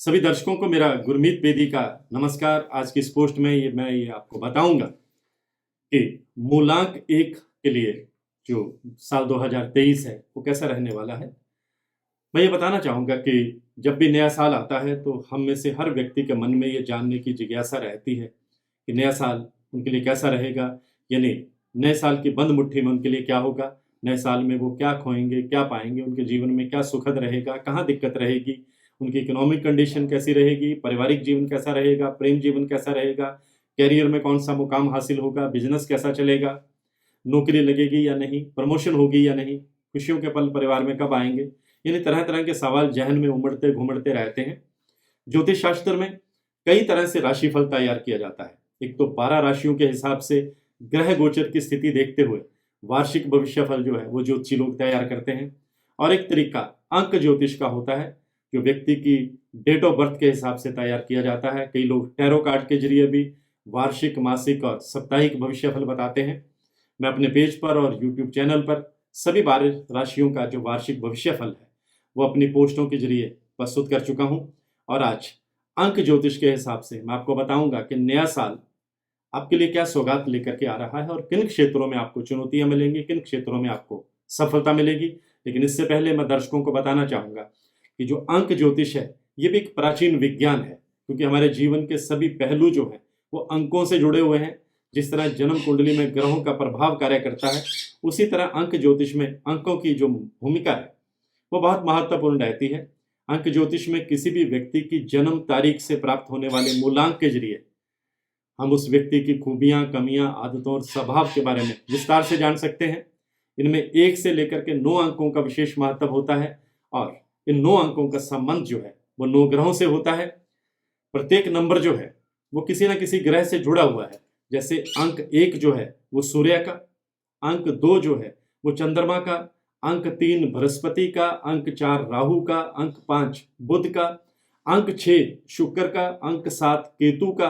सभी दर्शकों को मेरा गुरमीत बेदी का नमस्कार। आज की इस पोस्ट में मैं आपको बताऊंगा कि मूलांक 1 के लिए जो साल 2023 है वो कैसा रहने वाला है। मैं ये बताना चाहूँगा कि जब भी नया साल आता है तो हम में से हर व्यक्ति के मन में ये जानने की जिज्ञासा रहती है कि नया साल उनके लिए कैसा रहेगा, यानी नए साल की बंद मुट्ठी में उनके लिए क्या होगा, नए साल में वो क्या खोएँगे, क्या पाएँगे, उनके जीवन में क्या सुखद रहेगा, कहाँ दिक्कत रहेगी, उनकी इकोनॉमिक कंडीशन कैसी रहेगी, पारिवारिक जीवन कैसा रहेगा, प्रेम जीवन कैसा रहेगा, करियर में कौन-सा मुकाम हासिल होगा, बिज़नेस कैसा चलेगा, नौकरी लगेगी या नहीं, प्रमोशन होगी या नहीं, खुशियों के पल परिवार में कब आएँगे। यानी तरह-तरह के सवाल ज़हन में उमड़ते-घुमड़ते रहते हैं। ज्योतिष शास्त्र में कई तरह से राशिफल तैयार किया जाता है। एक तो 12 राशियों के हिसाब से ग्रह गोचर की स्थिति देखते हुए वार्षिक भविष्यफल जो है वो ज्योतिषी लोग तैयार करते हैं, और एक तरीका अंक ज्योतिष का होता है जो व्यक्ति की डेट ऑफ बर्थ के हिसाब से तैयार किया जाता है। कई लोग टैरो कार्ड के जरिए भी वार्षिक, मासिक और साप्ताहिक भविष्यफल बताते हैं। मैं अपने पेज पर और यूट्यूब चैनल पर सभी 12 राशियों का जो वार्षिक भविष्यफल है वो अपनी पोस्टों के जरिए प्रस्तुत कर चुका हूं, और आज अंक ज्योतिष के हिसाब से मैं आपको बताऊंगा कि नया साल आपके लिए क्या सौगात लेकर के आ रहा है और किन क्षेत्रों में आपको चुनौतियां मिलेंगी, किन क्षेत्रों में आपको सफलता मिलेगी। लेकिन इससे पहले मैं दर्शकों को बताना चाहूंगा कि जो अंक ज्योतिष है ये भी एक प्राचीन विज्ञान है, क्योंकि हमारे जीवन के सभी पहलू जो हैं वो अंकों से जुड़े हुए हैं। जिस तरह जन्म कुंडली में ग्रहों का प्रभाव कार्य करता है, उसी तरह अंक ज्योतिष में अंकों की जो भूमिका है वो बहुत महत्वपूर्ण रहती है। अंक ज्योतिष में किसी भी व्यक्ति की जन्म तारीख से प्राप्त होने वाले मूलांक के जरिए हम उस व्यक्ति की खूबियां, कमियां, आदतों और स्वभाव के बारे में विस्तार से जान सकते हैं। इनमें 1 से लेकर के 9 अंकों का विशेष महत्व होता है, और इन 9 अंकों का संबंध जो है वो 9 ग्रहों से होता है। प्रत्येक नंबर जो है वो किसी न किसी ग्रह से जुड़ा हुआ है। जैसे अंक 1 जो है वो सूर्य का, अंक 2 जो है वो चंद्रमा का, अंक 3 बृहस्पति का, अंक 4 राहु का, अंक 5 बुध का, अंक 6 शुक्र का, अंक 7 केतु का,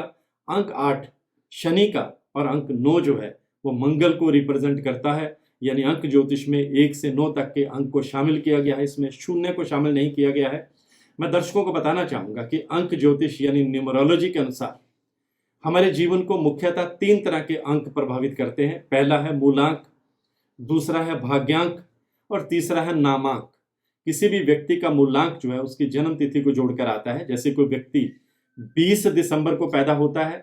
अंक 8 शनि का, और अंक 9 जो है वो मंगल को रिप्रेजेंट करता है। यानी अंक ज्योतिष में 1 से 9 तक के अंक को शामिल किया गया है, इसमें शून्य को शामिल नहीं किया गया है। मैं दर्शकों को बताना चाहूंगा कि अंक ज्योतिष यानी न्यूमरोलॉजी के अनुसार हमारे जीवन को मुख्यतः 3 तरह के अंक प्रभावित करते हैं। पहला है मूलांक, दूसरा है भाग्यांक, और तीसरा है नामांक। किसी भी व्यक्ति का मूलांक जो है उसकी जन्म तिथि को जोड़कर आता है। जैसे कोई व्यक्ति 20 दिसंबर को पैदा होता है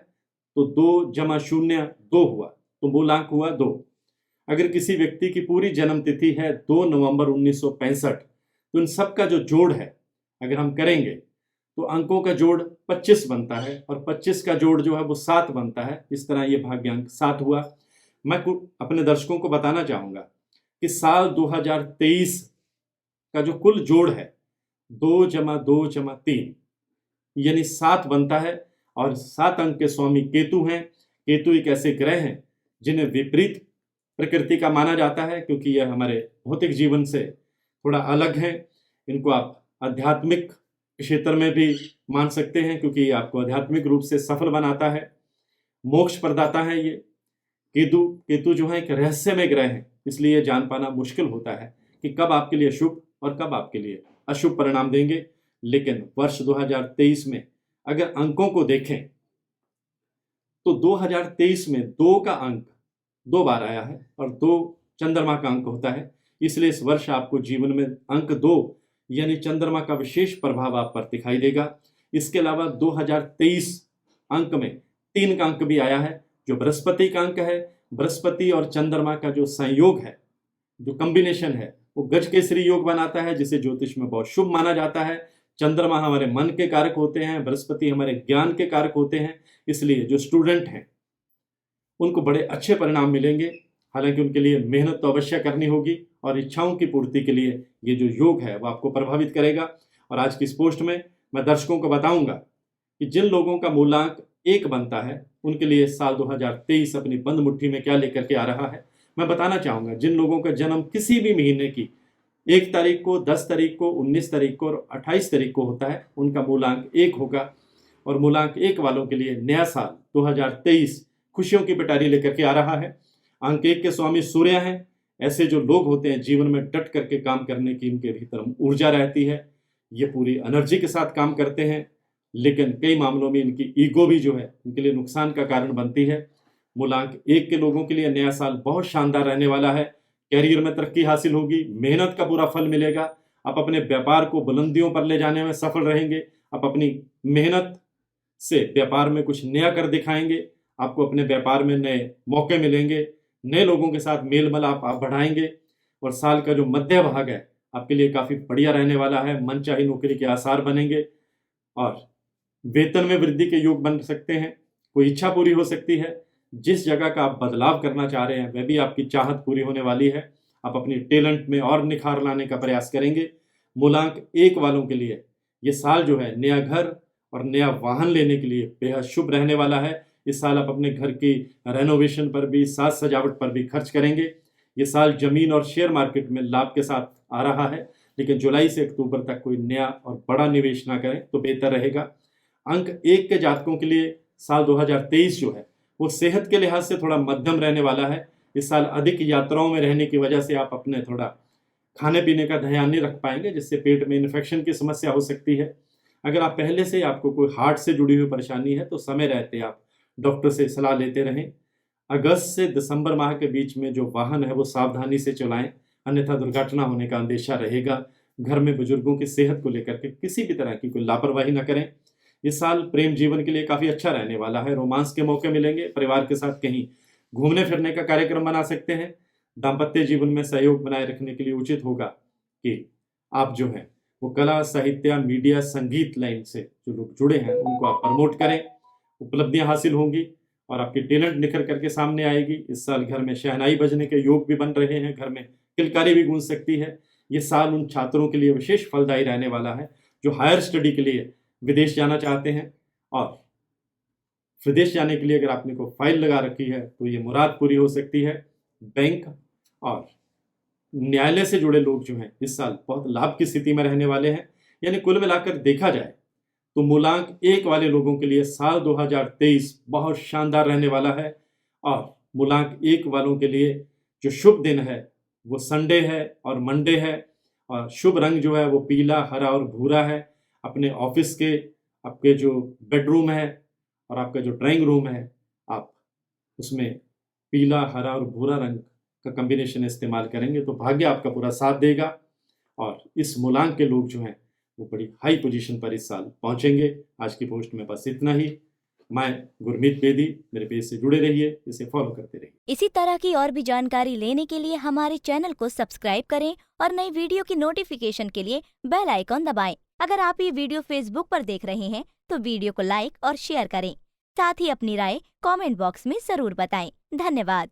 तो 2 + 0 2 हुआ, तो मूलांक हुआ 2। अगर किसी व्यक्ति की पूरी जन्म तिथि है 2 नवंबर 1965, तो इन सब का जो जोड़ है अगर हम करेंगे तो अंकों का जोड़ 25 बनता है, और 25 का जोड़ जो है वो 7 बनता है। इस तरह ये भाग्यांक 7 हुआ। मैं अपने दर्शकों को बताना चाहूंगा कि साल 2023 का जो कुल जोड़ है 2 + 2 + 3 यानी 7 बनता है, और 7 अंक के स्वामी केतु हैं। केतु एक ऐसे ग्रह हैं जिन्हें विपरीत प्रकृति का माना जाता है, क्योंकि यह हमारे भौतिक जीवन से थोड़ा अलग है। इनको आप आध्यात्मिक क्षेत्र में भी मान सकते हैं, क्योंकि ये आपको आध्यात्मिक रूप से सफल बनाता है, मोक्ष प्रदाता है। ये केतु जो है एक रहस्यमय ग्रह है, इसलिए ये जान पाना मुश्किल होता है कि कब आपके लिए शुभ और कब आपके लिए अशुभ परिणाम देंगे। लेकिन वर्ष 2023 में अगर अंकों को देखें तो 2023 में 2 का अंक 2 बार आया है, और 2 चंद्रमा का अंक होता है। इसलिए इस वर्ष आपको जीवन में अंक 2 यानी चंद्रमा का विशेष प्रभाव आप पर दिखाई देगा। इसके अलावा 2023 अंक में 3 का अंक भी आया है जो बृहस्पति का अंक है। बृहस्पति और चंद्रमा का जो संयोग है, जो कॉम्बिनेशन है, वो गजकेसरी योग बनाता है, जिसे ज्योतिष में बहुत शुभ माना जाता है। चंद्रमा हमारे मन के कारक होते हैं, बृहस्पति हमारे ज्ञान के कारक होते हैं। इसलिए जो स्टूडेंट हैं उनको बड़े अच्छे परिणाम मिलेंगे। हालांकि उनके लिए मेहनत तो अवश्य करनी होगी, और इच्छाओं की पूर्ति के लिए ये जो योग है वो आपको प्रभावित करेगा। और आज की इस पोस्ट में मैं दर्शकों को बताऊंगा कि जिन लोगों का मूलांक 1 बनता है उनके लिए साल 2023 अपनी बंद मुट्ठी में क्या लेकर के आ रहा है। मैं बताना चाहूंगा जिन लोगों का जन्म किसी भी महीने की 1 तारीख को, 10 तारीख को, 19 तारीख को और 28 तारीख को होता है, उनका मूलांक 1 होगा। और मूलांक 1 वालों के लिए नया साल 2023 खुशियों की पिटारी लेकर के आ रहा है। अंक 1 के स्वामी सूर्य हैं। ऐसे जो लोग होते हैं जीवन में डट करके काम करने की इनके भीतर ऊर्जा रहती है, ये पूरी एनर्जी के साथ काम करते हैं। लेकिन कई मामलों में इनकी ईगो भी जो है उनके लिए नुकसान का कारण बनती है। मूलांक 1 के लोगों के लिए नया साल बहुत शानदार रहने वाला है। करियर में तरक्की हासिल होगी, मेहनत का पूरा फल मिलेगा। आप अपने व्यापार को बुलंदियों पर ले जाने में सफल रहेंगे। आप अपनी मेहनत से व्यापार में कुछ नया कर दिखाएंगे। आपको अपने व्यापार में नए मौके मिलेंगे, नए लोगों के साथ मेल मिलाप आप बढ़ाएंगे। और साल का जो मध्य भाग है आपके लिए काफ़ी बढ़िया रहने वाला है। मनचाही नौकरी के आसार बनेंगे और वेतन में वृद्धि के योग बन सकते हैं। कोई इच्छा पूरी हो सकती है। जिस जगह का आप बदलाव करना चाह रहे हैं वह भी आपकी चाहत पूरी होने वाली है। आप अपनी टैलेंट में और निखार लाने का प्रयास करेंगे। मूलांक 1 वालों के लिए ये साल जो है नया घर और नया वाहन लेने के लिए बेहद शुभ रहने वाला है। इस साल आप अपने घर की रेनोवेशन पर भी, साज सजावट पर भी खर्च करेंगे। ये साल जमीन और शेयर मार्केट में लाभ के साथ आ रहा है, लेकिन जुलाई से अक्टूबर तक कोई नया और बड़ा निवेश ना करें तो बेहतर रहेगा। अंक 1 के जातकों के लिए साल 2023 जो है वो सेहत के लिहाज से थोड़ा मध्यम रहने वाला है। इस साल अधिक यात्राओं में रहने की वजह से आप अपने थोड़ा खाने पीने का ध्यान नहीं रख पाएंगे, जिससे पेट में इन्फेक्शन की समस्या हो सकती है। अगर आप पहले से आपको कोई हार्ट से जुड़ी हुई परेशानी है तो समय रहते आप डॉक्टर से सलाह लेते रहें। अगस्त से दिसंबर माह के बीच में जो वाहन है वो सावधानी से चलाएं, अन्यथा दुर्घटना होने का अंदेशा रहेगा। घर में बुजुर्गों की सेहत को लेकर के किसी भी तरह की कोई लापरवाही न करें। इस साल प्रेम जीवन के लिए काफ़ी अच्छा रहने वाला है। रोमांस के मौके मिलेंगे। परिवार के साथ कहीं घूमने फिरने का कार्यक्रम बना सकते हैं। दाम्पत्य जीवन में सहयोग बनाए रखने के लिए उचित होगा कि आप जो हैं वो कला, साहित्य, मीडिया, संगीत लाइन से जो लोग जुड़े हैं उनको आप प्रमोट करें। उपलब्धियां हासिल होंगी और आपकी टैलेंट निखर करके सामने आएगी। इस साल घर में शहनाई बजने के योग भी बन रहे हैं। घर में किलकारी भी गूंज सकती है। ये साल उन छात्रों के लिए विशेष फलदायी रहने वाला है जो हायर स्टडी के लिए विदेश जाना चाहते हैं। और विदेश जाने के लिए अगर आपने कोई फाइल लगा रखी है तो ये मुराद पूरी हो सकती है। बैंक और न्यायालय से जुड़े लोग जो हैं इस साल बहुत लाभ की स्थिति में रहने वाले हैं। यानी कुल मिलाकर देखा जाए तो मूलांक 1 वाले लोगों के लिए साल 2023 बहुत शानदार रहने वाला है। और मूलांक 1 वालों के लिए जो शुभ दिन है वो संडे है और मंडे है। और शुभ रंग जो है वो पीला, हरा और भूरा है। अपने ऑफिस के आपके जो बेडरूम है और आपका जो ड्राइंग रूम है आप उसमें पीला, हरा और भूरा रंग का कॉम्बिनेशन इस्तेमाल करेंगे तो भाग्य आपका पूरा साथ देगा। और इस मूलांक के लोग जो हैं वो बड़ी हाई पोजीशन पर इस साल पहुंचेंगे। आज की पोस्ट में बस इतना ही। मैं गुरमीत बेदी, मेरे पेज से जुड़े रहिए, इसे फॉलो करते रहिए। इसी तरह की और भी जानकारी लेने के लिए हमारे चैनल को सब्सक्राइब करें और नई वीडियो की नोटिफिकेशन के लिए बेल आइकॉन दबाएं। अगर आप ये वीडियो फेसबुक पर देख रहे हैं तो वीडियो को लाइक और शेयर करें। साथ ही अपनी राय कमेंट बॉक्स में जरूर बताएं। धन्यवाद।